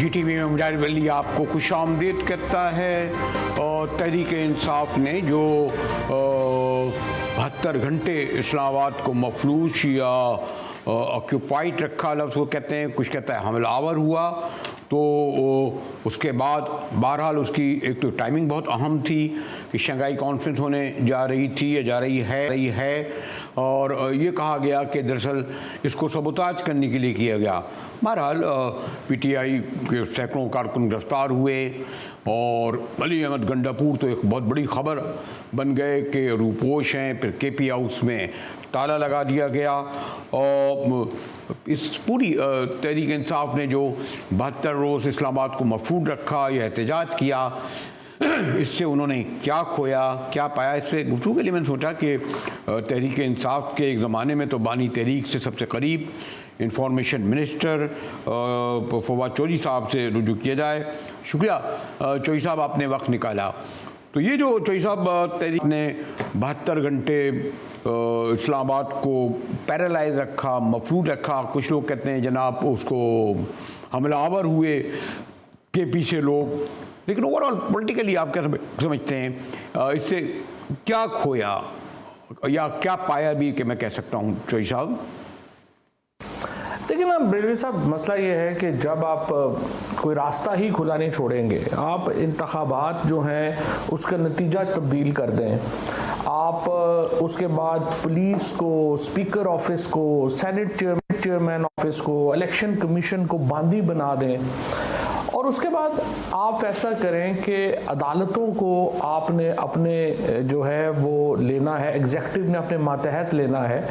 GTV में मुजाहिर वली आपको खुशामदीद करता है। और तहरीक-ए-इंसाफ ने जो 72 घंटे इस्लामाबाद को मफलूज या ऑक्यूपाइड रखा, लफ्ज़ वो कहते हैं, कुछ कहता है हमलावर हुआ, तो उसके बाद बहरहाल उसकी एक तो टाइमिंग बहुत अहम थी कि शंघाई कॉन्फ्रेंस होने जा रही थी या जा रही है और ये कहा गया कि दरअसल इसको सबोताज करने के लिए किया गया। बहरहाल PTI के सैकड़ों कारकुन गिरफ्तार हुए और अली अहमद गंडापुर तो एक बहुत बड़ी खबर बन गए कि रूपोश हैं। फिर KP हाउस में ताला लगा दिया गया और इस पूरी तहरीक इंसाफ ने जो 72 रोज़ इस्लामाबाद को मफूद रखा या एहतजाज किया, इससे उन्होंने क्या खोया क्या पाया, इस पर गुफ्तगू के लिए मैंने सोचा कि तहरीक इंसाफ के एक ज़माने में तो बानी तहरीक से सबसे करीब इंफॉर्मेशन मिनिस्टर फवाद चौधरी साहब से रुजू किया जाए। शुक्रिया चौधरी साहब, आपने वक्त निकाला। तो ये जो चौधरी साहब तहरीक ने 72 घंटे इस्लामाबाद को पैरालाइज रखा, मफलूज रखा, कुछ लोग कहते हैं जनाब उसको हमलावर हुए KP से लोग, लेकिन ओवरऑल पॉलिटिकली आप क्या समझते हैं, इससे क्या खोया या क्या पाया भी कि मैं कह सकता हूँ चौधरी साहब? देखिए ना ब्रिलवी साहब, मसला ये है कि जब आप कोई रास्ता ही खुला नहीं छोड़ेंगे, आप इंतखाबात जो हैं उसका नतीजा तब्दील कर दें, आप उसके बाद पुलिस को, स्पीकर ऑफिस को, सेनेट चेयरमैन ऑफिस को, इलेक्शन कमीशन को बांदी बना दें और उसके बाद आप फैसला करें कि अदालतों को आपने अपने जो है वो लेना है, एग्जेक्टिव ने अपने मातहत लेना है,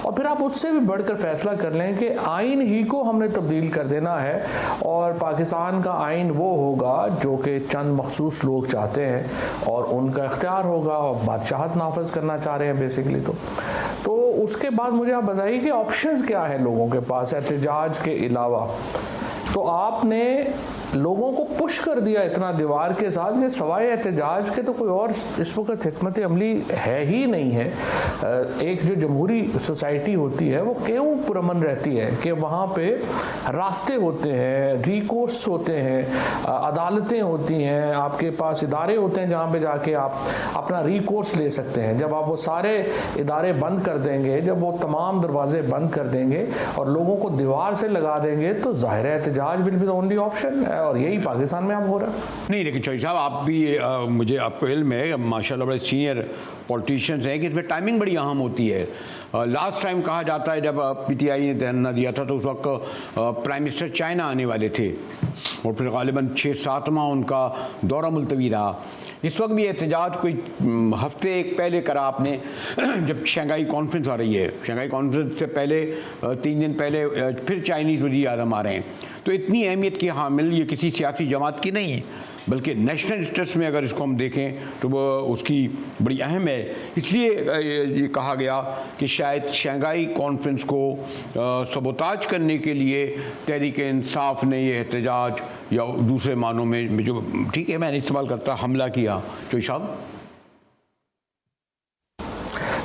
और फिर आप उससे भी बढ़कर फैसला कर लें कि आइन ही को हमने तब्दील कर देना है और पाकिस्तान का आइन वो होगा जो कि चंद मखसूस लोग चाहते हैं और उनका इख्तियार होगा और बादशाहत नाफज करना चाह रहे हैं बेसिकली। तो उसके बाद मुझे आप बताइए कि ऑप्शंस क्या है लोगों के पास एहतजाज के अलावा। तो आपने लोगों को पुश कर दिया इतना दीवार के साथ कि सवाए एहतजाज के तो कोई और इस वक्त हिकमत अमली है ही नहीं है। एक जो जमहूरी सोसाइटी होती है वो क्यों पुरअमन रहती है कि वहाँ पे रास्ते होते हैं, रिकोर्स होते हैं, अदालतें होती हैं, आपके पास इदारे होते हैं जहाँ पे जाके आप अपना रिकोर्स ले सकते हैं। जब आप वो सारे इदारे बंद कर देंगे, जब वो तमाम दरवाजे बंद कर देंगे और लोगों को दीवार से लगा देंगे, तो ज़ाहिर है एहतजाज will be the only option, और यही पाकिस्तान में अब हो रहा है। नहीं, लेकिन चौधरी साहब आप भी मुझे आपको इल्म है, माशाल्लाह बड़े सीनियर पॉलिटिशियंस हैं, कि इसमें टाइमिंग बड़ी अहम होती है। लास्ट टाइम कहा जाता है जब PTI ने धरना दिया था तो उस वक्त प्राइम मिनिस्टर चाइना आने वाले थे और फिर गालिबन 6-7 माह उनका दौरा मुलतवी रहा। इस वक्त भी एहतजाज कोई हफ्ते एक पहले करा आपने जब शंघाई कॉन्फ्रेंस आ रही है, शंघाई कॉन्फ्रेंस से पहले 3 दिन पहले फिर चाइनीज़ वज़ीर आज़म आ रहे हैं, तो इतनी अहमियत की हामिल ये किसी सियासी जमात की नहीं है, बल्कि नेशनल इंटरेस्ट में अगर इसको हम देखें तो वो उसकी बड़ी अहम है। इसलिए ये कहा गया कि शायद शंघाई कॉन्फ्रेंस को सबोताज करने के लिए तहरीक इंसाफ ने ये एहतजाज या दूसरे मानों में जो, ठीक है मैंने इस्तेमाल करता, हमला किया। चौधरी साहब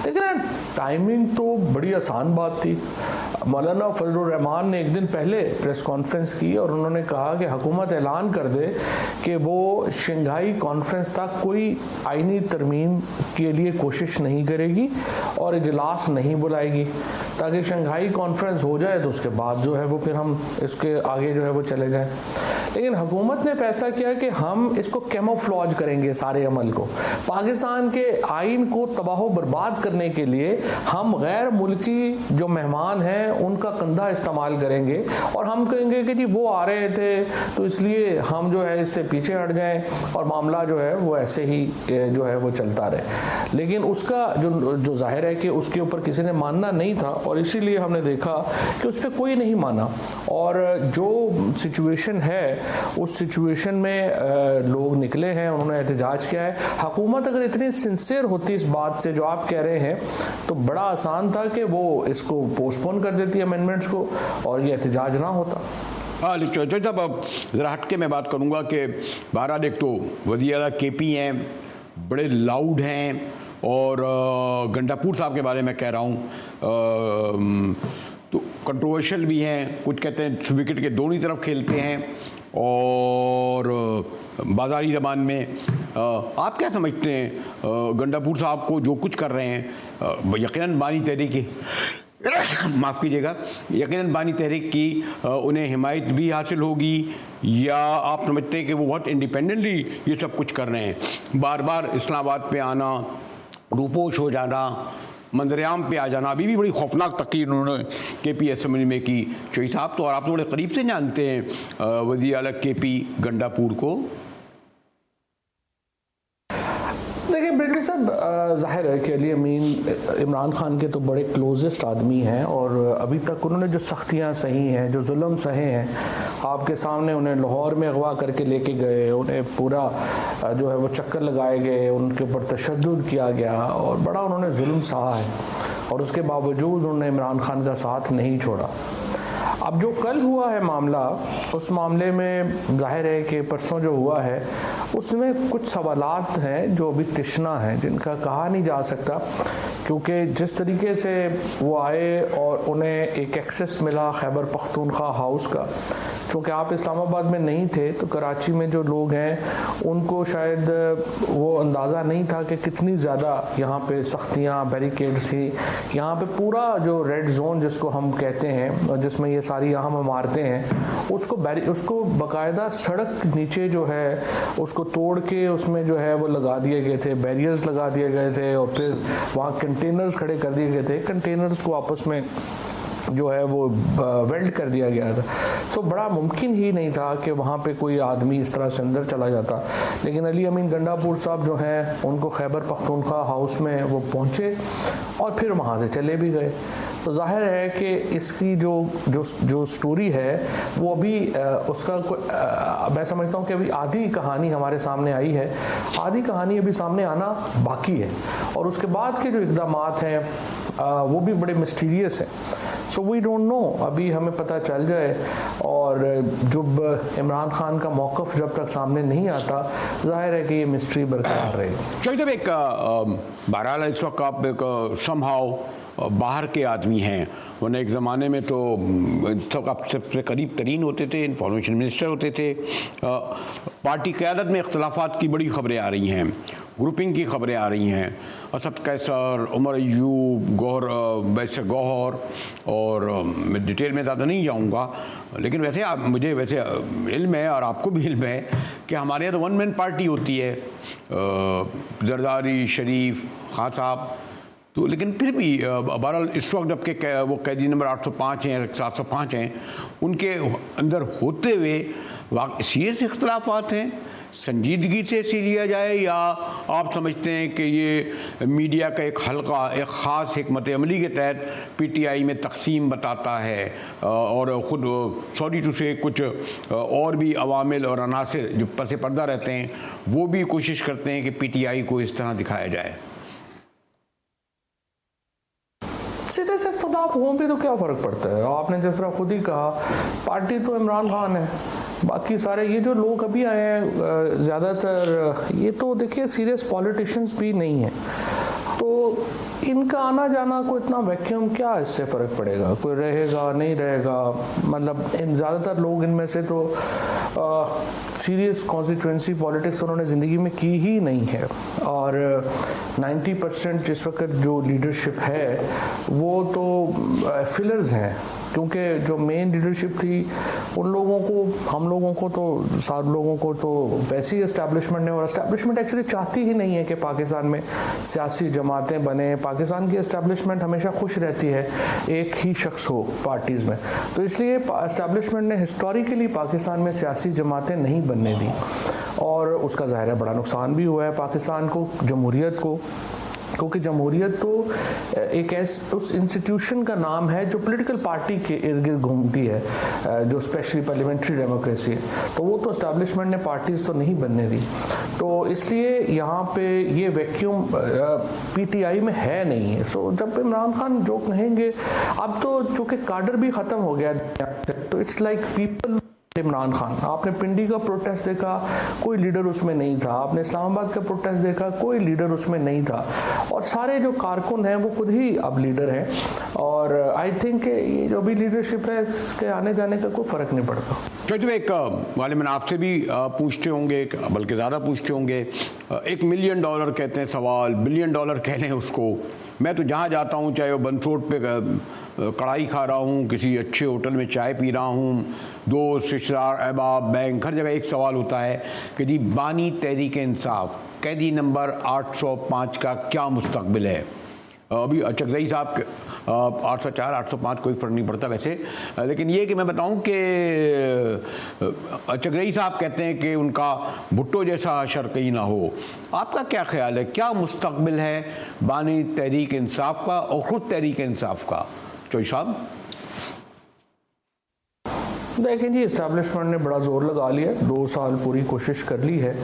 देखिए ना, टाइमिंग तो बड़ी आसान बात थी। मौलाना फजलुर रहमान ने एक दिन पहले प्रेस कॉन्फ्रेंस की और उन्होंने कहा कि हुकूमत ऐलान कर दे कि वो शंघाई कॉन्फ्रेंस तक कोई आईनी तरमीम के लिए कोशिश नहीं करेगी और इजलास नहीं बुलाएगी, ताकि शंघाई कॉन्फ्रेंस हो जाए तो उसके बाद जो है वो फिर हम इसके आगे जो है वो चले जाएं। लेकिन हुकूमत ने फैसला किया कि हम इसको कैमोफ्लॉज करेंगे, सारे अमल को, पाकिस्तान के आइन को तबाह बर्बाद करने के लिए हम गैर मुल्की जो मेहमान हैं उनका कंधा इस्तेमाल करेंगे और हम कहेंगे कि जी वो आ रहे थे तो इसलिए हम जो है इससे पीछे हट जाएं और मामला जो है वो ऐसे ही जो है वो चलता रहे। लेकिन उसका जो जाहिर है कि उसके ऊपर किसी ने मानना नहीं था और इसीलिए हमने देखा कि उस पर कोई नहीं माना और जो सिचुएशन है उस सिचुएशन में लोग निकले हैं, उन्होंने एहतजाज किया है। हुकूमत अगर इतनी सिंसियर होती इस बात से जो आप कह रहे हैं तो बड़ा आसान था कि वो इसको पोस्टपोन कर देती अमेंडमेंट्स को और ये एहतजाज ना होता। हाँ, चौधरी साहब अब ज़रा हटके मैं बात करूँगा कि बहरहाल एक तो वज़ीर आज़म KP हैं, बड़े लाउड हैं और गंडापुर साहब के बारे में कह रहा हूँ तो कंट्रोवर्शियल भी हैं, कुछ कहते हैं विकेट के दोनों तरफ खेलते हैं, और बाज़ारी ज़बान में आप क्या समझते हैं गंडापुर साहब को जो कुछ कर रहे हैं? यकीनन बानी तहरीक माफ़ कीजिएगा, यकीनन बानी तहरीक की उन्हें हिमायत भी हासिल होगी, या आप समझते हैं कि वो बहुत इंडिपेंडेंटली ये सब कुछ कर रहे हैं? बार बार इस्लामाबाद पे आना, रूपोश हो जाना, मंजरेआम पे आ जाना, अभी भी बड़ी खौफनाक तकरीर उन्होंने KP असेंबली में की। चौधरी साहब तो, और आप तो बड़े करीब से जानते हैं वज़ीर आला KP गंडापुर को। देखिए ब्रिगेडियर साहब, जाहिर है कि अली अमीन इमरान खान के तो बड़े क्लोजेस्ट आदमी हैं, और अभी तक उन्होंने जो सख्तियां सही हैं, जो जुल्म सहे हैं, आपके सामने उन्हें लाहौर में अगवा करके लेके गए, उन्हें पूरा जो है वो चक्कर लगाए गए, उनके ऊपर तशद्दुद किया गया और बड़ा उन्होंने जुल्म सहा है, और उसके बावजूद उन्होंने इमरान खान का साथ नहीं छोड़ा। अब जो कल हुआ है मामला, उस मामले में जाहिर है कि परसों जो हुआ है उसमें कुछ सवालात हैं जो अभी तिश्ना हैं, जिनका कहा नहीं जा सकता, क्योंकि जिस तरीके से वो आए और उन्हें एक एक्सेस मिला खैबर पख्तूनख्वा हाउस का, चूँकि आप इस्लामाबाद में नहीं थे तो कराची में जो लोग हैं उनको शायद वो अंदाज़ा नहीं था कि कितनी ज़्यादा यहाँ पे सख्तियाँ, बैरिकेड्स थी। यहाँ पे पूरा जो रेड जोन जिसको हम कहते हैं और जिसमें ये सारी अहम इमारतें हैं, उसको बाकायदा सड़क नीचे जो है उसको तोड़ के उसमें जो है वो लगा दिए गए थे, बैरियर्स लगा दिए गए थे, और फिर वहाँ कंटेनर्स खड़े कर दिए गए थे। कंटेनर्स को आपस में जो है वो वेल्ड कर दिया गया था। सो बड़ा मुमकिन ही नहीं था कि वहाँ पे कोई आदमी इस तरह से अंदर चला जाता, लेकिन अली अमीन गंडापुर साहब जो हैं उनको खैबर पख्तूनख्वा हाउस में वो पहुँचे और फिर वहाँ से चले भी गए। तो जाहिर है कि इसकी जो स्टोरी है वो अभी उसका मैं समझता हूँ कि अभी आधी कहानी हमारे सामने आई है, आधी कहानी अभी सामने आना बाकी है, और उसके बाद के जो इक़दामात हैं वो भी बड़े मिस्टीरियस हैं। सो वी डोंट नो, अभी हमें पता चल जाए, और जब इमरान खान का मौक़िफ़ जब तक सामने नहीं आता, जाहिर है कि ये मिस्ट्री बरकरार रहेगी। चलिए, जब एक बहरहाल इस वक्त आप एक समहाउ बाहर के आदमी हैं, वरना एक ज़माने में तो सब आप सबसे करीब तरीन होते थे, इंफॉर्मेशन मिनिस्टर होते थे। पार्टी क़यादत में इख्तलाफात की बड़ी ख़बरें आ रही हैं, ग्रुपिंग की ख़बरें आ रही हैं, असद कैसर, उमर अय्यूब, वैसे गौहर, और मैं डिटेल में ज़्यादा नहीं जाऊँगा, लेकिन वैसे मुझे वैसे इल्म है और आपको भी इल्म है कि हमारे यहाँ तो वन मैन पार्टी होती है, जरदारी, शरीफ, खान साहब, तो लेकिन फिर भी बहरहाल इस वक्त जबकि वो कैदी नंबर 805 हैं, 705 हैं, उनके अंदर होते हुए सीरियस इख्तलाफात हैं, संजीदगी से इसे लिया जाए, या आप समझते हैं कि ये मीडिया का एक हल्का, एक ख़ास हिकमत अमली के तहत PTI में तकसीम बताता है, और ख़ुद सॉरी टू से कुछ और भी अवामिल और अनासिर जो पसे पर्दा रहते हैं वो भी कोशिश करते हैं कि PTI को इस तरह दिखाया जाए? सीधे से इख्तिलाफ हों भी तो क्या फ़र्क पड़ता है? आपने जिस तरह खुद ही कहा, पार्टी तो इमरान खान है, बाकी सारे ये जो लोग अभी आए हैं ज़्यादातर ये तो देखिए सीरियस पॉलिटिशियंस भी नहीं हैं, तो इनका आना जाना को इतना वैक्यूम क्या इससे फ़र्क पड़ेगा? कोई रहेगा नहीं रहेगा, मतलब ज़्यादातर लोग इनमें से तो सीरियस कॉन्स्टिट्यूंसी पॉलिटिक्स उन्होंने ज़िंदगी में की ही नहीं है, और 90% जिस वक्त जो लीडरशिप है वो तो फिलर्स हैं, क्योंकि जो मेन लीडरशिप थी उन लोगों को, हम लोगों को तो, सारे लोगों को तो वैसे ही इस्टेब्लिशमेंट ने, और इस्टेब्लिशमेंट एक्चुअली चाहती ही नहीं है कि पाकिस्तान में सियासी जमातें बने। पाकिस्तान की इस्टेब्लिशमेंट हमेशा खुश रहती है एक ही शख्स हो पार्टीज़ में, तो इसलिए इस्टेब्लिशमेंट ने हिस्टोरिकली पाकिस्तान में सियासी जमातें नहीं बनने दी, और उसका ज़ाहिर है बड़ा नुकसान भी हुआ है पाकिस्तान को, जमहूरियत को, क्योंकि जमहूरियत तो एक उस इंस्टीट्यूशन का नाम है जो पॉलिटिकल पार्टी के इर्द गिर्द घूमती है, जो स्पेशली पार्लियामेंट्री डेमोक्रेसी है, तो वो तो इस्टेब्लिशमेंट ने पार्टीज़ तो नहीं बनने दी, तो इसलिए यहाँ पे ये वैक्यूम PTI में है नहीं है। सो जब इमरान खान जो कहेंगे, अब तो चूँकि काडर भी ख़त्म हो गया, तो it's like people Imran Khan, आपने पिंडी का प्रोटेस्ट देखा, कोई लीडर उसमें नहीं था। आपने इस्लामाबाद का प्रोटेस्ट देखा, कोई लीडर उसमें नहीं था। और सारे जो कारकुन हैं वो खुद ही अब लीडर हैं। और आई थिंक ये जो भी लीडरशिप है इसके आने जाने का कोई फ़र्क नहीं पड़ता। तो एक वाले मैंने आपसे भी पूछते होंगे, बल्कि ज़्यादा पूछते होंगे, $1 मिलियन कहते हैं सवाल, $1 बिलियन कह लें उसको। मैं तो जहाँ जाता हूँ, चाहे वो बंस रोड पे कढ़ाई खा रहा हूँ, किसी अच्छे होटल में चाय पी रहा हूँ, दोस्त रिश्तेदार अहबाब बैंक, हर जगह एक सवाल होता है कि जी बानी तहरीक इंसाफ कैदी नंबर 805 का क्या मुस्तकबिल है। अभी चकजई साहब 804 805 कोई फ़र्क नहीं पड़ता वैसे, लेकिन ये कि मैं बताऊं कि चकजई साहब कहते हैं कि उनका भुट्टो जैसा हशर कहीं ना हो। आपका क्या ख्याल है, क्या मुस्तकबिल है बानी तहरीक इंसाफ का और ख़ुद तहरीक इंसाफ का? चौधरी साहब देखें जी, इस्टेब्लिशमेंट ने बड़ा ज़ोर लगा लिया, 2 साल पूरी कोशिश कर ली है।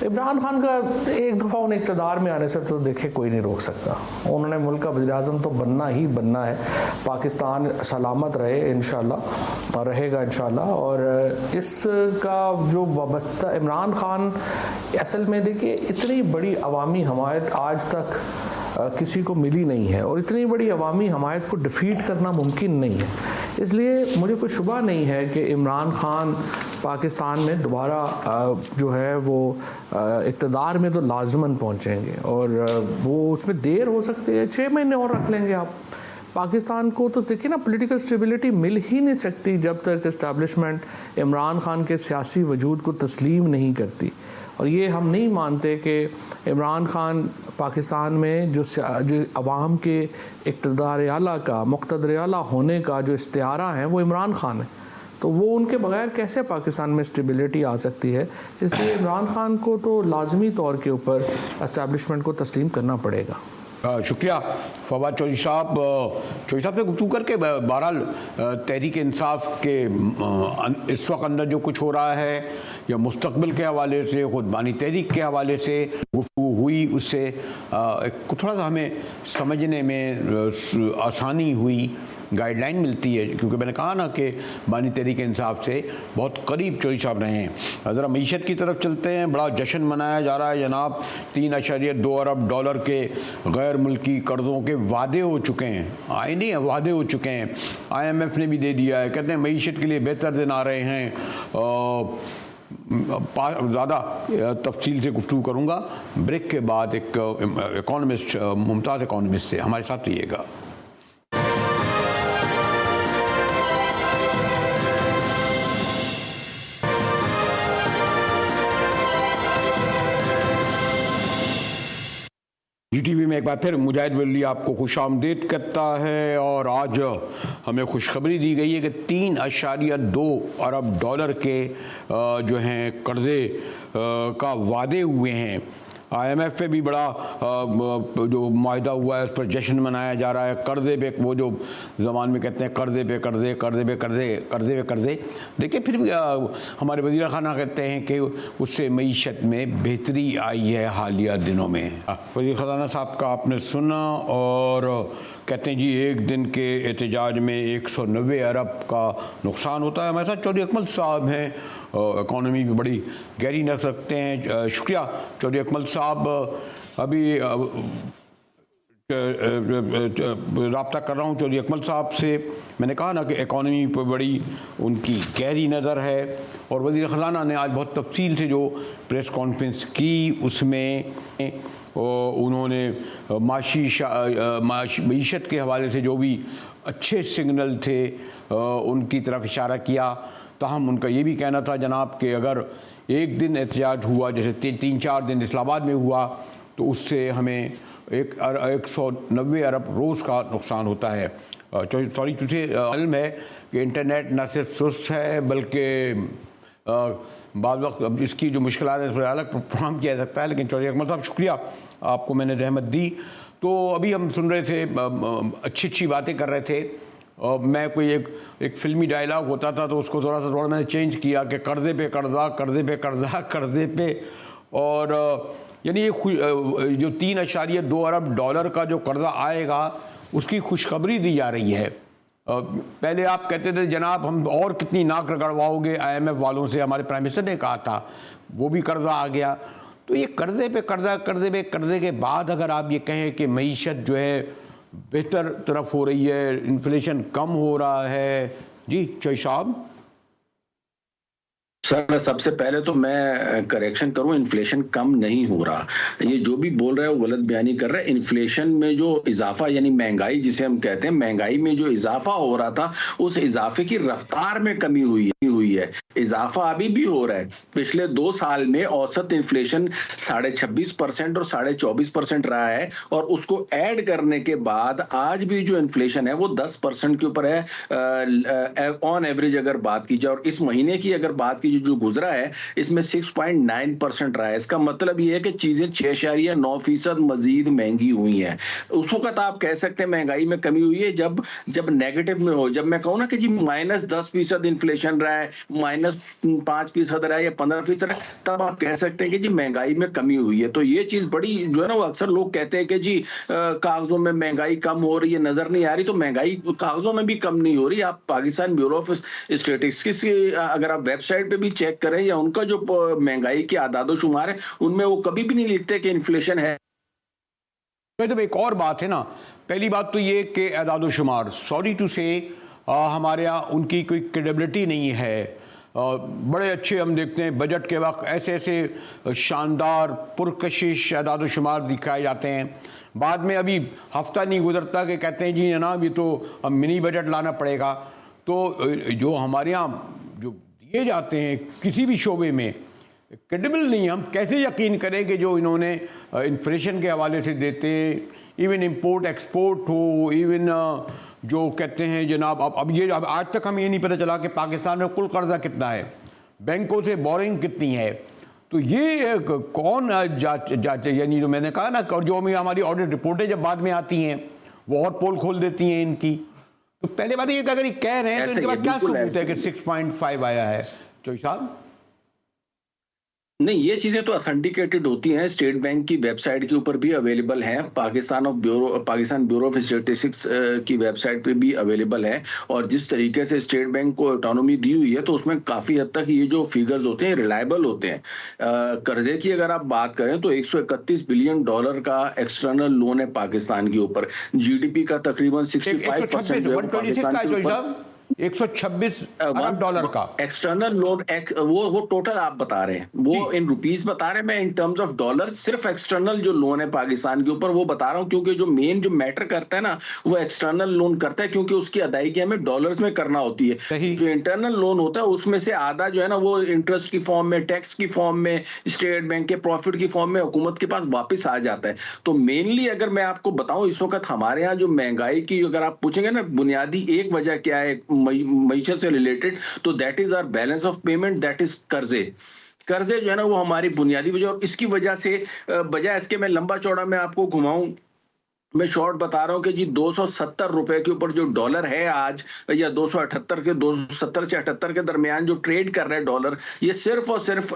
इमरान खान का एक दफ़ा उन्हें इक़्तिदार में आने से तो देखे कोई नहीं रोक सकता। उन्होंने मुल्क का वज़ीर-ए-आज़म तो बनना ही बनना है। पाकिस्तान सलामत रहे इंशाअल्लाह, और रहेगा इंशाअल्लाह। और इसका जो वाबस्ता इमरान खान, असल में देखिए इतनी बड़ी अवामी हमायत आज तक किसी को मिली नहीं है, और इतनी बड़ी अवामी हमायत को डिफीट करना मुमकिन नहीं है। इसलिए मुझे कोई शुबा नहीं है कि इमरान खान पाकिस्तान में दोबारा जो है वो इक़्तिदार में तो लाजमन पहुंचेंगे, और वो उसमें देर हो सकती है, 6 महीने और रख लेंगे आप। पाकिस्तान को तो देखिए ना, पॉलिटिकल स्टेबिलिटी मिल ही नहीं सकती जब तक इस्टेब्लिशमेंट इमरान खान के सियासी वजूद को तस्लीम नहीं करती। और ये हम नहीं मानते कि इमरान खान पाकिस्तान में जो अवाम के इक़्तिदार आला का, मुक़्तदर आला होने का जो इस्तिआरा है वो इमरान खान है, तो वो उनके बगैर कैसे पाकिस्तान में स्टेबिलिटी आ सकती है। इसलिए इमरान खान को तो लाजमी तौर के ऊपर इस्टेब्लिशमेंट को तस्लीम करना पड़ेगा। शुक्रिया फवाद चौधरी साहब से गुफ्तगू करके। बहरहाल तहरीक इंसाफ के इस वक्त अंदर जो कुछ हो रहा है या मुस्तकबिल के हवाले से, खुद बानी तहरीक के हवाले से गुफ्तगू हुई, उससे थोड़ा सा हमें समझने में आसानी हुई, गाइडलाइन मिलती है। क्योंकि मैंने कहा ना कि बानी तहरीक इंसाफ से बहुत करीब चौधरी साहब रहे हैं। ज़रा मीशत की तरफ चलते हैं। बड़ा जश्न मनाया जा रहा है जनाब, $3.2 अरब के गैर मुल्की कर्ज़ों के वादे हो चुके हैं, आए नहीं है, वादे हो चुके हैं। IMF ने भी दे दिया है, कहते हैं मीशत के लिए बेहतर दिन आ रहे हैं। ज़्यादा तफसील से गुफ्तगू करूँगा ब्रेक के बाद एक इकॉनमिस्ट, मुमताज़ इकॉनमिस्ट से। हमारे साथ रहिएगा। GTV में एक बार फिर मुजाहिद वली आपको खुशामदीद करता है। और आज हमें खुशखबरी दी गई है कि $3.2 अरब के जो हैं कर्ज़े का वादे हुए हैं। IMF पे भी बड़ा जो माहिदा हुआ है उस पर जश्न मनाया जा रहा है। कर्ज़े पे, वो जो ज़बान में कहते हैं कर्ज़े पे कर्ज़े, कर्ज़े पे कर्ज़े, कर्ज़े पे कर्ज़े। देखिए फिर भी हमारे वज़ीर ख़ाना कहते हैं कि उससे मईशत में बेहतरी आई है हालिया दिनों में। वज़ीर ख़ज़ाना साहब का आपने सुना, और कहते हैं जी एक दिन के एहतजाज में 190 अरब का नुकसान होता है। हमारे साथ चौधरी अकमल साहब हैं, इकॉनमी भी बड़ी गहरी रख सकते हैं। शुक्रिया चौधरी अकमल साहब। अभी रब्ता कर रहा हूँ चौधरी अकमल साहब से। मैंने कहा ना कि इकॉनमी पर बड़ी उनकी गहरी नज़र है, और वज़ीर ख़ज़ाना ने आज बहुत तफसील से जो प्रेस कॉन्फ्रेंस की उसमें उन्होंने मईशत के हवाले से जो भी अच्छे सिग्नल थे उनकी तरफ इशारा किया। ताहम उनका ये भी कहना था जनाब कि अगर एक दिन एहतजाज हुआ, जैसे 3-4 दिन इस्लामाबाद में हुआ, तो उससे हमें 190 अरब रोज़ का नुकसान होता है। सॉरी, तुझे मालूम है कि इंटरनेट न सिर्फ सुस्त है बल्कि बाद वक्त अब इसकी जो मुश्किलात है इस पर अलग प्रोग्राम किया जा सकता है। लेकिन चौधरी अकमल साहब शुक्रिया, आपको मैंने रहमत दी। तो अभी हम सुन रहे थे, अच्छी अच्छी बातें कर रहे थे। मैं कोई एक फिल्मी डायलॉग होता था तो उसको थोड़ा मैंने चेंज किया कि कर्ज़े पे कर्ज़ा, कर्ज़े पे कर्ज़ा, कर्ज़े पे। और यानी ये जो $3.2 अरब का जो कर्ज़ा आएगा उसकी खुशखबरी दी जा रही है। पहले आप कहते थे जनाब हम और कितनी नाक रगड़वाओगे IMF वालों से, हमारे प्राइम मिनिस्टर ने कहा था, वो भी कर्जा आ गया। तो ये कर्जे पे कर्जा, कर्जे पे कर्जे के बाद अगर आप ये कहें कि मईशत जो है बेहतर तरफ हो रही है, इन्फ्लेशन कम हो रहा है, जी चौई साहब। सर सबसे पहले तो मैं करेक्शन करूं, इन्फ्लेशन कम नहीं हो रहा। ये जो भी बोल रहा है वो गलत बयानी कर रहा है। इन्फ्लेशन में जो इजाफा यानी महंगाई जिसे हम कहते हैं, महंगाई में जो इजाफा हो रहा था उस इजाफे की रफ्तार में कमी हुई है। इजाफा अभी भी हो रहा है। पिछले 2 साल में औसत इन्फ्लेशन 26.5% और 24.5% रहा है, और उसको ऐड करने के बाद आज भी जो इन्फ्लेशन है वो 10% के ऊपर है ऑन एवरेज अगर बात की जाए। और इस महीने की अगर बात की जो गुजरा है इसमें 6.9% रहा है। इसका मतलब ये है कि चीजें 6.9% मजीद महंगी हुई हैं। उस वक्त आप कह सकते हैं महंगाई में कमी हुई है जब नेगेटिव में हो। जब मैं कहूं ना कि जी -10% इन्फ्लेशन रहा है, -5% रहा है या 15%, तब आप कह सकते हैं कि जी महंगाई में कमी हुई है। तो ये चीज बड़ी जो है ना, वो अक्सर लोग कहते हैं कि जी कागजों में महंगाई कम हो रही है, नजर नहीं आ रही। तो महंगाई कागजों में भी कम नहीं हो रही। आप पाकिस्तान ब्यूरो ऑफ स्टैटिस्टिक्स की अगर आप वेबसाइट पे भी चेक करें या उनका जो महंगाई के आदादो शुमार है उनमें वो कभी भी नहीं लिखते कि इन्फ्लेशन है। तो एक और बात है ना, पहली बात तो ये कि आदादो शुमार, सॉरी टू से हमारे यहाँ उनकी कोई क्रेडिबिलिटी नहीं है। बड़े अच्छे हम देखते हैं बजट के वक्त ऐसे ऐसे शानदार पुरकशिश आदादो शुमार दिखाए जाते हैं, बाद में अभी हफ्ता नहीं गुजरता कि कहते हैं जी जनाब ये तो अब मिनी बजट लाना पड़ेगा। तो जो हमारे यहाँ जो दिए जाते हैं किसी भी शोबे में क्रेडिबल नहीं है। हम कैसे यकीन करें कि जो इन्होंने इन्फ्लेशन के हवाले से देते हैं, इवन इंपोर्ट एक्सपोर्ट हो, इवन जो कहते हैं जनाब अब आज तक हमें ये नहीं पता चला कि पाकिस्तान में कुल कर्जा कितना है, बैंकों से बोरिंग कितनी है। तो ये कौन जांच यानी जो मैंने कहा ना, और जो हमारी ऑडिट रिपोर्टें जब बाद में आती हैं वो और पोल खोल देती हैं इनकी। तो पहले बात ये कि अगर ये कह रहे हैं तो इनके बाद क्या सबूत है कि 6.5 आया है चौई साहब? नहीं, ये चीजें तो ऑथेंटिकेटेड होती हैं, स्टेट बैंक की वेबसाइट के ऊपर भी अवेलेबल हैं, पाकिस्तान ब्यूरो ऑफ स्टैटिस्टिक्स की वेबसाइट पे भी अवेलेबल है। और जिस तरीके से स्टेट बैंक को ऑटोनॉमी दी हुई है तो उसमें काफी हद तक ये जो फिगर्स होते हैं रिलायबल होते हैं। कर्जे की अगर आप बात करें तो $131 बिलियन का एक्सटर्नल लोन है पाकिस्तान के ऊपर। GDP का तकरीबन 65% जो है पाकिस्तान के ऊपर 126 अरब डॉलर का एक्सटर्नल लोन। वो टोटल आप बता रहे हैं, वो इन रुपीस बता रहे हैं, मैं इन टर्म्स ऑफ डॉलर सिर्फ एक्सटर्नल जो लोन है पाकिस्तान के ऊपर वो बता रहा हूं, क्योंकि जो मेन जो मैटर करता है ना वो एक्सटर्नल लोन करता है, क्योंकि उसकी अदायगी हमें डॉलर्स में करना होती है। जो इंटरनल लोन होता है उसमें से आधा जो है ना वो इंटरेस्ट की फॉर्म में, टैक्स की फॉर्म में, स्टेट बैंक के प्रॉफिट की फॉर्म में हुकूमत के पास वापस आ जाता है। तो मेनली अगर मैं आपको बताऊं इस वक्त हमारे यहाँ जो महंगाई की अगर आप पूछेंगे ना बुनियादी एक वजह क्या है मईशत से रिलेटेड, तो that is our balance of payment, that is कर्जे जो है ना वो हमारी बुनियादी वजह। और इसकी वजह से बजाय इसके मैं लंबा चौड़ा मैं आपको घुमाऊं, मैं शॉर्ट बता रहा हूं कि जी 270 रुपए के ऊपर जो डॉलर है आज, या 278 के 270 से 78 के दरमियान जो ट्रेड कर रहे हैं डॉलर, ये सिर्फ और सिर्फ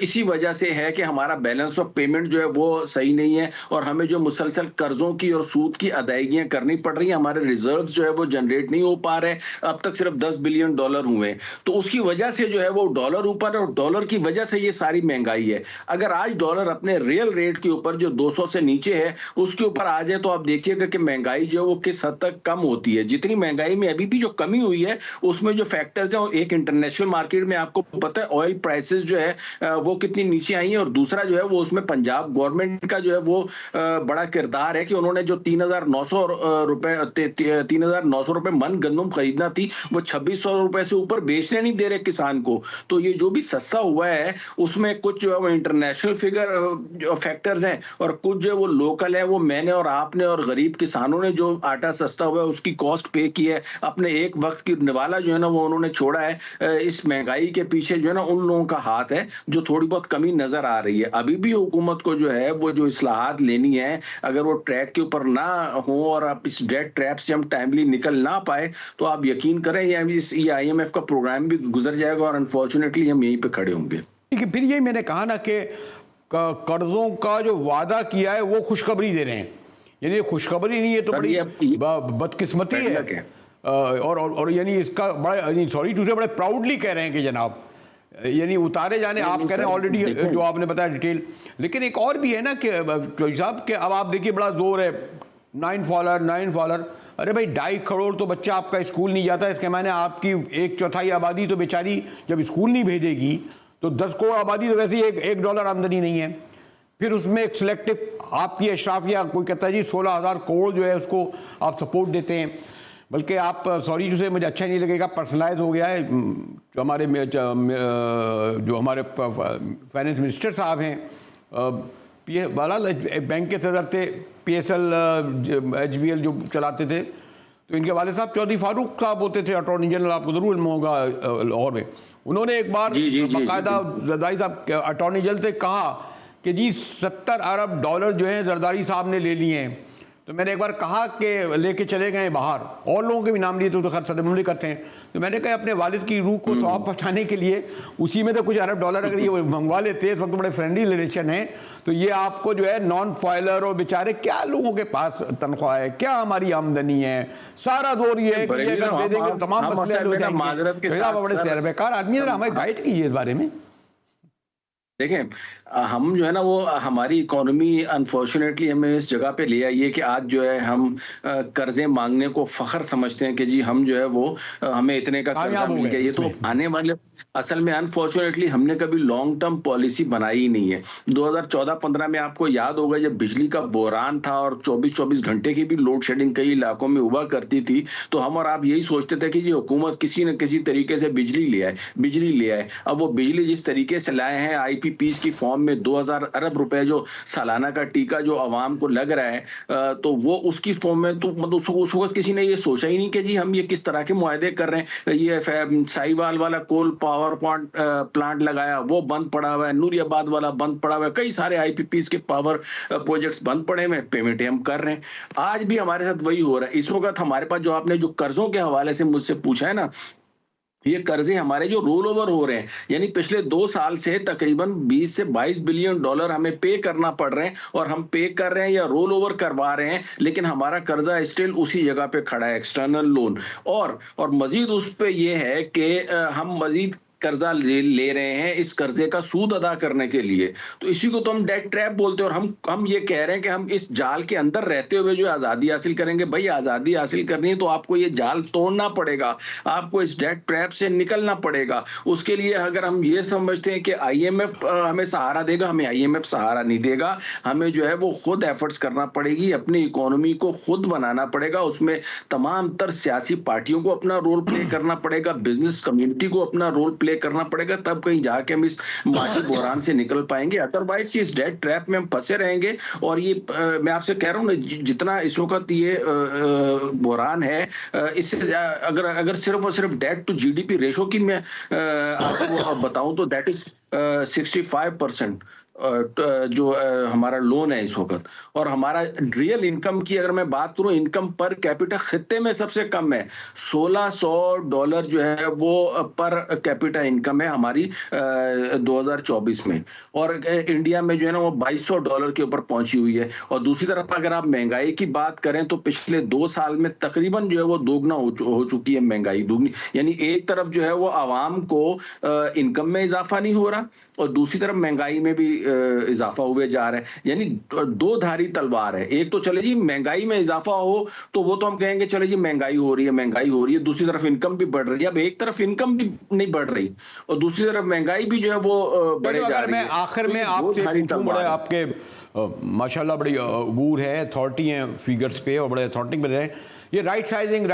इसी वजह से है कि हमारा बैलेंस ऑफ पेमेंट जो है वो सही नहीं है और हमें जो मुसलसल कर्जों की और सूद की अदायगियां करनी पड़ रही हैं, हमारे रिजर्व्स जो है वो जनरेट नहीं हो पा रहे। अब तक सिर्फ $10 बिलियन हुए, तो उसकी वजह से जो है वो डॉलर ऊपर है और डॉलर की वजह से ये सारी महंगाई है। अगर आज डॉलर अपने रियल रेट के ऊपर जो 200 से नीचे है उसके ऊपर आ जाए तो आप देखिएगा कि महंगाई जो है वो किस हद तक कम होती है। जितनी महंगाई में अभी भी जो कमी हुई है उसमें जो फैक्टर्स हैं, एक इंटरनेशनल मार्केट में आपको पता है ऑयल प्राइसेस जो है वो कितनी नीचे आई है, और दूसरा जो है वो उसमें पंजाब गवर्नमेंट का जो है वो बड़ा किरदार है कि उन्होंने जो 3,900 रुपए मन गंदम खरीदना थी वो 2,600 रुपए से ऊपर बेचने नहीं दे रहे किसान को। तो ये जो भी सस्ता हुआ है उसमें कुछ जो है वो इंटरनेशनल फिगर फैक्टर्स हैं और कुछ जो है वो लोकल है। वो मैंने और आपने और गरीब किसानों ने जो आटा सस्ता हुआ है उसकी कॉस्ट पे की है, अपने एक वक्त की निवाला जो है ना वो उन्होंने छोड़ा है। इस महंगाई के पीछे जो है ना उन लोगों का हाथ है जो थोड़ी बहुत कमी नजर आ रही है। अभी भी हुकूमत को जो है वो जो इस्लाहात लेनी है, अगर वो ट्रैक के ऊपर ना हो और आप इस डेट ट्रैप से हम टाइमली निकल ना पाए तो आप यकीन करें ये IMF का प्रोग्राम भी गुजर जाएगा और अनफॉर्चुनेटली हम यहीं पे खड़े होंगे। फिर यही मैंने कहा ना कि कर्जों का जो वादा किया है वो खुशखबरी दे रहे हैं, यानी खुशखबरी नहीं है तो बड़ी बदकिस्मती है। और यानी इसका बड़ा सॉरी टू से बड़े प्राउडली कह रहे हैं कि जनाब यानी उतारे जाने आप कह रहे हैं ऑलरेडी जो आपने बताया डिटेल। लेकिन एक और भी है ना कि साहब कि अब आप देखिए बड़ा जोर है 9 फॉलोअर। अरे भाई 2.5 करोड़ तो बच्चा आपका स्कूल नहीं जाता, इसके मायने आपकी 1/4 आबादी तो बेचारी जब स्कूल नहीं भेजेगी तो 10 करोड़ आबादी तो वैसे ही $1 आमदनी नहीं है। फिर उसमें एक सिलेक्टिव आपकी अशराफिया कोई कहता है जी 16,000 करोड़ जो है उसको आप सपोर्ट देते हैं, बल्कि आप सॉरी से मुझे अच्छा नहीं लगेगा पर्सनलाइज हो गया है। जो हमारे फाइनेंस मिनिस्टर साहब हैं बैंक के सदर थे, PSL HBL जो चलाते थे, तो इनके वाले साहब चौधरी फारूक साहब होते थे अटॉर्नी जनरल, आपको जरूर इल्म होगा लाहौर में। उन्होंने एक बार बाकायदा जरदारी साहब अटॉर्नी जनरल से कहा कि जी $70 अरब जो हैं जरदारी साहब ने ले लिए हैं। तो मैंने एक बार कहा कि लेके चले गए बाहर, और लोगों के भी नाम लिए तो खैर सदर मुमलिक करते हैं। तो मैंने कहा अपने वालिद की रूह को सवाब पहुँचाने के लिए उसी में तो कुछ $1 अरब अगर ये मंगवा लेते, इस वक्त बड़े फ्रेंडली रिलेशन है, तो ये आपको जो है नॉन फाइलर और बेचारे क्या लोगों के पास तनख्वाह है, क्या हमारी आमदनी है, सारा जोर ये है कि ये अगर दे देंगे तमाम मसले हो जाएंगे। बड़े बेकार आदमी है, हमें गाइड कीजिए इस बारे में। देखें हम जो है ना वो हमारी इकोनॉमी अनफॉर्चुनेटली हमें इस जगह पे ले आई है कि आज जो है हम कर्जे मांगने को फख्र समझते हैं कि जी हम जो है वो हमें इतने का कर्जा मिल गया। ये तो आने वाले असल में अनफॉर्चुनेटली हमने कभी लॉन्ग टर्म पॉलिसी बनाई ही नहीं है। 2014-15 में आपको याद होगा जब बिजली का बहरान था और 24-24 घंटे की भी लोड शेडिंग कई इलाकों में हुआ करती थी, तो हम और आप यही सोचते थे कि जी हुकूमत किसी न किसी तरीके से बिजली ले आए। अब वो बिजली जिस तरीके से लाए हैं IPPs की फॉर्म में 2000 अरब रुपए जो सालाना का टीका जो आवाम को लग रहा है, तो वो उसकी फॉर्म में तो मतलब उस वक्त किसी ने ये सोचा ही नहीं कि जी हम ये किस तरह के मुआहदे कर रहे हैं। ये साहिवाल वाला कोल पावर प्लांट लगाया वो बंद पड़ा हुआ है, नूरियाबाद वाला बंद पड़ा हुआ है, कई सारे IPPs के पावर प्रोजेक्ट्स बंद पड़े हुए, पेमेंट हम कर रहे हैं। आज भी हमारे साथ वही हो रहा है। इस वक्त हमारे पास जो आपने जो कर्जों के हवाले से मुझसे पूछा है ना, ये कर्जे हमारे जो रोल ओवर हो रहे हैं, यानी पिछले 2 साल से तकरीबन 20 से 22 बिलियन डॉलर हमें पे करना पड़ रहे हैं, और हम पे कर रहे हैं या रोल ओवर करवा रहे हैं, लेकिन हमारा कर्जा स्टिल उसी जगह पे खड़ा है, एक्सटर्नल लोन। और मजीद उस पे ये है कि हम मजीद कर्जा ले रहे हैं इस कर्जे का सूद अदा करने के लिए, तो इसी को तो हम डेट ट्रैप बोलते हैं। और हम ये कह रहे हैं कि हम इस जाल के अंदर रहते हुए जो आज़ादी हासिल करेंगे, भाई आज़ादी हासिल करनी है तो आपको ये जाल तोड़ना पड़ेगा, आपको इस डेट ट्रैप से निकलना पड़ेगा। उसके लिए अगर हम ये समझते हैं कि IMF हमें सहारा देगा, हमें IMF सहारा नहीं देगा। हमें जो है वो खुद एफर्ट्स करना पड़ेगी, अपनी इकोनॉमी को खुद बनाना पड़ेगा, उसमें तमाम तर सियासी पार्टियों को अपना रोल प्ले करना पड़ेगा, बिजनेस कम्युनिटी को अपना रोल करना पड़ेगा, तब कहीं जाके हम इस माशी बहरान से निकल पाएंगे। अदरवाइज इस डेट ट्रैप में हम फंसे रहेंगे। और ये मैं आपसे कह रहा हूँ ना, जितना इस वक्त ये बहरान है, इससे अगर सिर्फ और सिर्फ डेट टू GDP रेशो की मैं आपको बताऊं तो दैट इज 65% जो हमारा लोन है इस वक्त। और हमारा रियल इनकम की अगर मैं बात करूं, इनकम पर कैपिटा खित्ते में सबसे कम है, $1600 जो है वो पर कैपिटा इनकम है हमारी 2024 में, और इंडिया में जो है ना वो $2200 के ऊपर पहुंची हुई है। और दूसरी तरफ अगर आप महंगाई की बात करें तो पिछले 2 साल में तकरीबन जो है वो दोगुना हो चुकी है महंगाई, दुगनी। यानी एक तरफ जो है वो आवाम को इनकम में इजाफा नहीं हो रहा, और दूसरी तरफ महंगाई में भी इजाफा हुए जा रहा है। यानी 2 धारी तलवार है। एक तो चले जी महंगाई में इजाफा हो तो वो तो हम कहेंगे चले जी महंगाई हो रही है, दूसरी तरफ इनकम भी बढ़ रही है। अब एक तरफ इनकम भी नहीं बढ़ रही और दूसरी तरफ महंगाई भी जो है वो बढ़े जा रही है। आखिर में आपसे बड़े आपके माशाल्लाह बड़ी अबूर है, अथॉरिटी है फिगर्स पे और बड़े अथॉरिटी पे है, ये राइट साइजिंग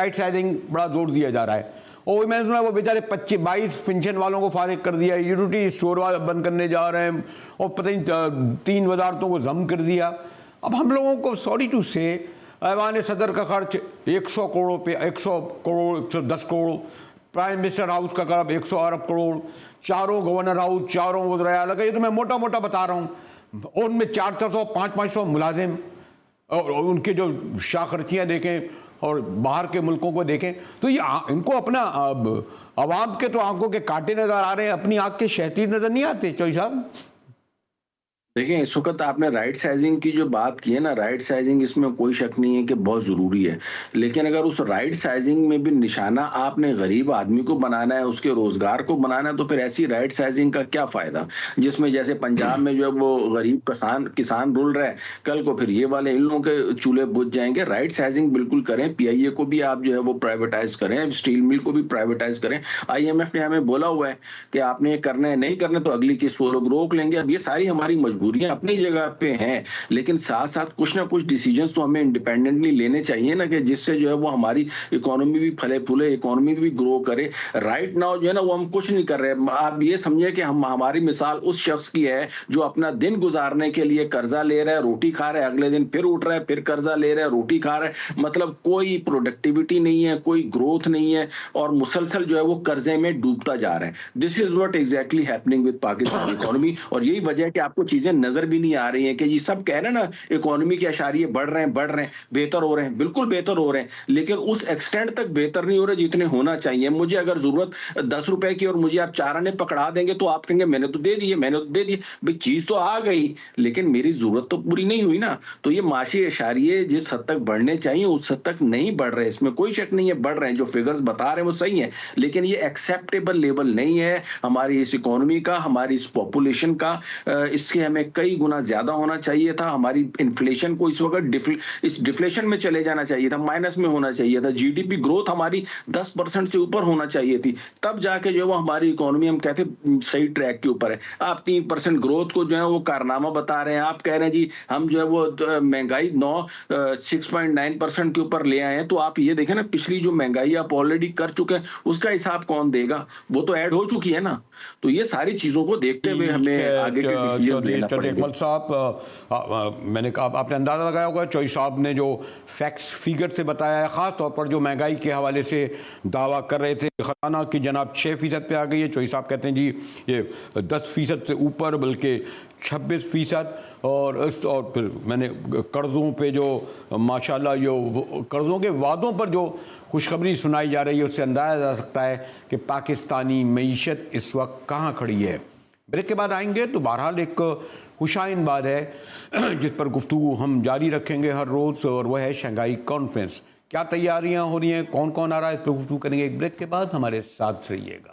बड़ा जोर दिया जा रहा है। और मैंने सुना वो बेचारे 22 पेंशन वालों को फारिग कर दिया, यूटिलिटी स्टोर वाले बंद करने जा रहे हैं, और पता नहीं 3 वजारतों को जम कर दिया। अब हम लोगों को सॉरी टू से ऐवान सदर का खर्च 100 करोड़ पे 100 crore 110 crore, prime minister house का खर्च 100 अरब करोड़, चारों गवर्नर हाउस, चारों वज़राए आला, ये तो मैं मोटा मोटा बता रहा हूँ। उनमें 400-500 मुलाजिम, और उनके जो शाह खर्चियाँ देखें और बाहर के मुल्कों को देखें तो ये इनको अपना अवाम के तो आंखों के कांटे नजर आ रहे हैं, अपनी आंख के शहतीर नजर नहीं आते। चौधरी साहब देखिए, इस वक़्त आपने राइट साइज़िंग की जो बात की है ना, राइट साइज़िंग इसमें कोई शक नहीं है कि बहुत ज़रूरी है। लेकिन अगर उस राइट साइज़िंग में भी निशाना आपने गरीब आदमी को बनाना है, उसके रोज़गार को बनाना है, तो फिर ऐसी राइट साइज़िंग का क्या फ़ायदा? जिसमें जैसे पंजाब में जो है वो गरीब किसान रुल रहा है, कल को फिर ये वाले इन लोगों के चूल्हे बुझ जाएँगे। राइट साइज़िंग बिल्कुल करें, पीआईए को भी आप जो है वो प्राइवेटाइज़ करें, स्टील मिल को भी प्राइवेटाइज़ करें। आईएमएफ ने हमें बोला हुआ है कि आपने ये करना है, नहीं करना तो अगली किस्त वो लोग रोक लेंगे। अब ये सारी हमारी मजबूरियां अपनी जगह पे हैं, लेकिन साथ साथ कुछ ना कुछ डिसीजंस तो हमें इंडिपेंडेंटली लेने चाहिए ना, कि जिससे जो है वो हमारी इकोनॉमी भी फले फूले, इकोनॉमी भी ग्रो करे। राइट नाउ जो है ना वो हम कुछ नहीं कर रहे। आप ये समझिए कि हम हमारी मिसाल उस शख्स की है जो अपना दिन गुजारने के लिए कर्जा ले रहा है, रोटी खा रहा है, अगले दिन फिर उठ रहा है, फिर कर्जा ले रहा है, रोटी खा रहा है। मतलब कोई प्रोडक्टिविटी नहीं है, कोई ग्रोथ नहीं है, और मुसलसल जो है वो कर्जे में डूबता जा रहा है। This is what exactly happening with Pakistan economy. और यही वजह है कि आपको चीजें नजर भी नहीं आ रही हैं कि जी सब कह रहे हैं ना इकोनॉमी के अशारिये बढ़ रहे हैं, बेहतर हो रहे हैं, बिल्कुल बेहतर हो रहे हैं, लेकिन उस एक्सटेंट तक बेहतर नहीं हो रहे जितने होना चाहिए। मुझे अगर जरूरत 10 रुपए की और मुझे आप 4 आने पकड़ा देंगे तो आप कहेंगे मैंने तो दे दिए, भाई चीज तो आ गई, लेकिन मेरी जरूरत तो पूरी नहीं हुई ना। तो ये माशी अशारिये जिस हद तक बढ़ने चाहिए उस हद तक नहीं बढ़ रहे, इसमें कोई शक नहीं है। बढ़ रहे हैं, जो फिगर्स बता रहे हैं वो सही है, लेकिन ये एक्सेप्टेबल लेवल नहीं है हमारी इस इकोनॉमी का, हमारी इस पॉपुलेशन का। इसके हमें कई गुना ज्यादा होना चाहिए था। हमारी इन्फ्लेशन को इस वक्त इस डिफ्लेशन में चले जाना चाहिए था, माइनस में होना चाहिए था। जीडीपी ग्रोथ हमारी 10% से ऊपर होना चाहिए थी, तब जाके जो वो हमारी इकोनॉमी हम कहते सही ट्रैक के ऊपर है। आप 3% ग्रोथ को जो है वो कारनामा बता रहे हैं। आप कह रहे हैं जी हम जो है वो महंगाई 6.9% के ऊपर ले आए हैं। तो आप ये देखें ना, पिछली जो महंगाई आप ऑलरेडी कर चुके हैं उसका हिसाब कौन देगा? वो तो ऐड हो चुकी है ना। तो ये सारी चीजों को देखते हुए हमें आगे के डिसीजन लेना पड़ेगा। साहब, मैंने कहा आपने अंदाजा लगाया होगा, चौधरी साहब ने जो फैक्ट्स फिगर से बताया है, खास तौर पर जो महंगाई के हवाले से दावा कर रहे थे खजाना की जनाब 6% पे आ गई है। चौधरी साहब कहते हैं जी ये 10% से ऊपर, बल्कि 26%। और फिर मैंने कर्ज़ों पे जो माशाल्लाह जो कर्ज़ों के वादों पर जो खुशखबरी सुनाई जा रही है, उससे अंदाज़ा जा सकता है कि पाकिस्तानी मईशत इस वक्त कहाँ खड़ी है। ब्रेक के बाद आएंगे तो बहरहाल एक खुशाइन बात है जिस पर गुफ्तगू हम जारी रखेंगे हर रोज़, और वह है शंघाई कॉन्फ्रेंस। क्या तैयारियां हो रही हैं, कौन कौन आ रहा है, इस पर गुफ्तगू करेंगे। एक ब्रेक के बाद हमारे साथ रहिएगा।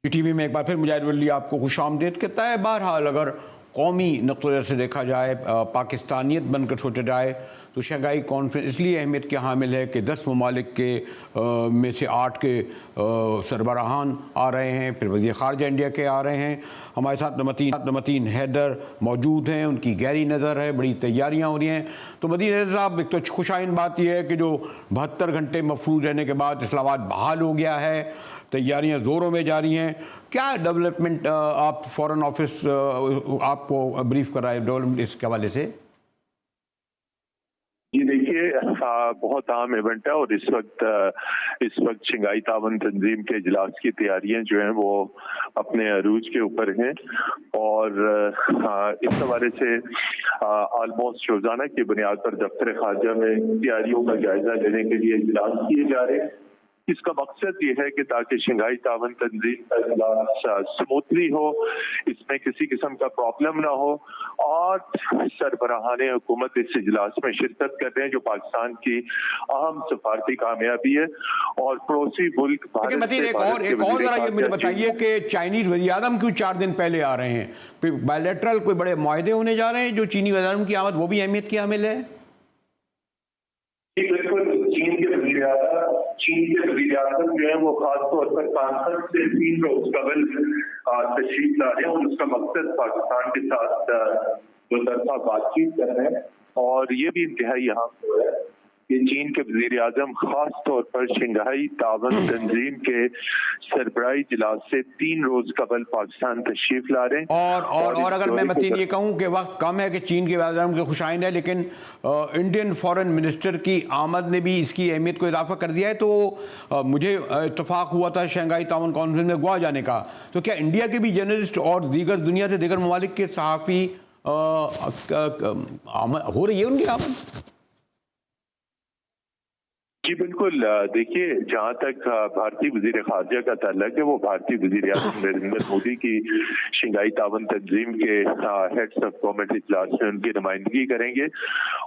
टीवी में एक बार फिर मुजाहिद वली आपको खुशामदीद कहता है। बहरहाल अगर कौमी नुक्ते से देखा जाए, पाकिस्तानियत बनकर सोचा जाए, तो शंघाई कॉन्फ्रेंस इसलिए अहमियत के हामिल है कि 10 ममालिक के में से 8 के सरबराहान आ रहे हैं, फिर वज़ीर ख़ारिजा इंडिया के आ रहे हैं। हमारे साथ नमतीन हैदर मौजूद हैं, उनकी गहरी नज़र है, बड़ी तैयारियां हो रही हैं। तो मदीन हैदर साहब, एक तो खुशाइन बात यह है कि जो 72 घंटे मफरूज रहने के बाद इस्लामाबाद बहाल हो गया है, तैयारियां ज़ोरों में जारी हैं। क्या डेवलपमेंट आप फॉरेन ऑफिस आपको ब्रीफ कराए डेवलपमेंट इसके हवाले से? जी देखिए, बहुत अहम इवेंट है, और इस वक्त शंघाई तावन तंजीम के इजलास की तैयारियां जो हैं वो अपने अरूज के ऊपर हैं। और इस हवाले से ऑलमोस्ट रोजाना की बुनियाद पर दफ्तर खारजा में तैयारियों का जायजा लेने के लिए इजलास किए जा रहे हैं। इसका मकसद ये है कि ताकि शंघाई तावन तंजीम का इजलास स्मूथली हो, इसमें किसी किस्म का प्रॉब्लम ना हो, और सरबराहाने हुकूमत इस इजलास में शिरकत कर रहे हैं, जो पाकिस्तान की अहम सफारती कामयाबी है। और पड़ोसी मुल्क भारत से एक और जरा ये मुझे बताइए कि चाइनीज वज़ीर आज़म क्यों 4 दिन पहले आ रहे हैं? फिर बायलैटरल कोई बड़े मुआहदे होने जा रहे हैं जो चीनी वज़ीर आज़म की आमद वो भी अहमियत की हामिल है? चीन के वज़ीर आज़म जो है वो खासतौर पर 5 से 3 रोज कबल तशरीफ ला रहे हैं, और उसका मकसद पाकिस्तान के साथ दो तरफा बातचीत करना है। और ये भी इंतहाई अहम है कि चीन के वज़ीर आज़म खास तौर पर शंघाई तावन तंजीम के सरबराही इजलास से 3 रोज कबल पाकिस्तान तशरीफ ला रहे हैं। और अगर मैं मतीन ये कहूँ कि वक्त कम है कि चीन के वज़ीर आज़म के खुशाइन है, लेकिन इंडियन फॉरेन मिनिस्टर की आमद ने भी इसकी अहमियत को इजाफा कर दिया है। तो मुझे इत्तफाक हुआ था शंघाई तावन कॉन्फ्रेंस में गोवा जाने का, तो क्या इंडिया के भी जर्नलिस्ट और दीगर दुनिया से दीगर ममालिक के सहाफ़ी हो रही है उनकी आमद? जी बिल्कुल। देखिए, जहाँ तक भारतीय वजीर खारजा का ताल्लुक है, वो भारतीय वजीर आज़म नरेंद्र मोदी की शंघाई ताउन तंजीम के हेड्स ऑफ गवर्नमेंट इजलास में उनकी नुमाइंदगी करेंगे।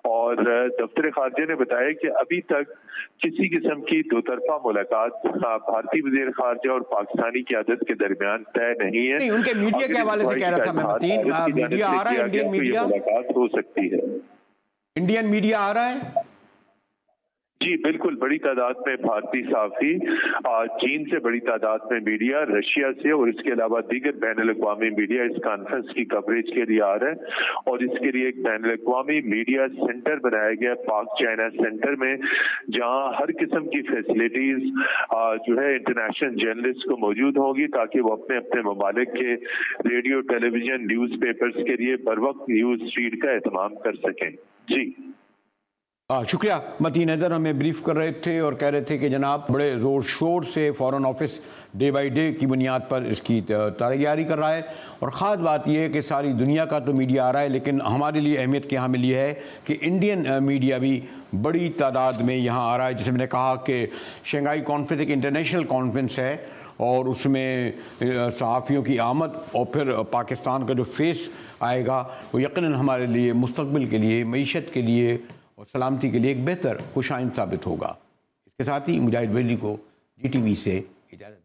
और दफ्तर खारजा ने बताया कि अभी तक किसी किस्म की दो तरफा मुलाकात भारतीय वजीर खारजा और पाकिस्तानी क़यादत के दरमियान तय नहीं है। नहीं, उनके मीडिया के हवाले से कह रहा था मैं मतीन, मीडिया आ रहा है, इंडियन मीडिया, मुलाकात हो सकती है। इंडियन मीडिया आ रहा है। जी बिल्कुल, बड़ी तादाद में भारतीय सहाफ़ी, चीन से बड़ी तादाद में मीडिया, रशिया से और इसके अलावा दीगर बैनुल-अक़वामी मीडिया इस कॉन्फ्रेंस की कवरेज के लिए आ रहा है। और इसके लिए एक बैनुल-अक़वामी मीडिया सेंटर बनाया गया पाक चाइना सेंटर में, जहां हर किस्म की फैसिलिटीज जो है इंटरनेशनल जर्नलिस्ट को मौजूद होगी, ताकि वो अपने अपने ममालिक के रेडियो, टेलीविजन, न्यूज़ पेपर्स के लिए बर वक्त न्यूज़ फीड का एहतमाम कर सकें। जी शुक्रिया। मतीन हैदर हमें ब्रीफ कर रहे थे और कह रहे थे कि जनाब बड़े ज़ोर शोर से foreign office day by day की बुनियाद पर इसकी तैयारी कर रहा है। और ख़ास बात यह है कि सारी दुनिया का तो मीडिया आ रहा है, लेकिन हमारे लिए अहमियत क्या मिली है कि इंडियन मीडिया भी बड़ी तादाद में यहाँ आ रहा है। जैसे मैंने कहा कि शंघाई कॉन्फ्रेंस एक इंटरनेशनल कॉन्फ्रेंस है और उसमें सहाफ़ियों की आमद और फिर पाकिस्तान का जो फेस आएगा वो यकीनन हमारे लिए मुस्तक़बिल के लिए, मईशत के लिए और सलामती के लिए एक बेहतर खुशाइन साबित होगा। इसके साथ ही मुजाहिद वली को GTV से इजाज़त।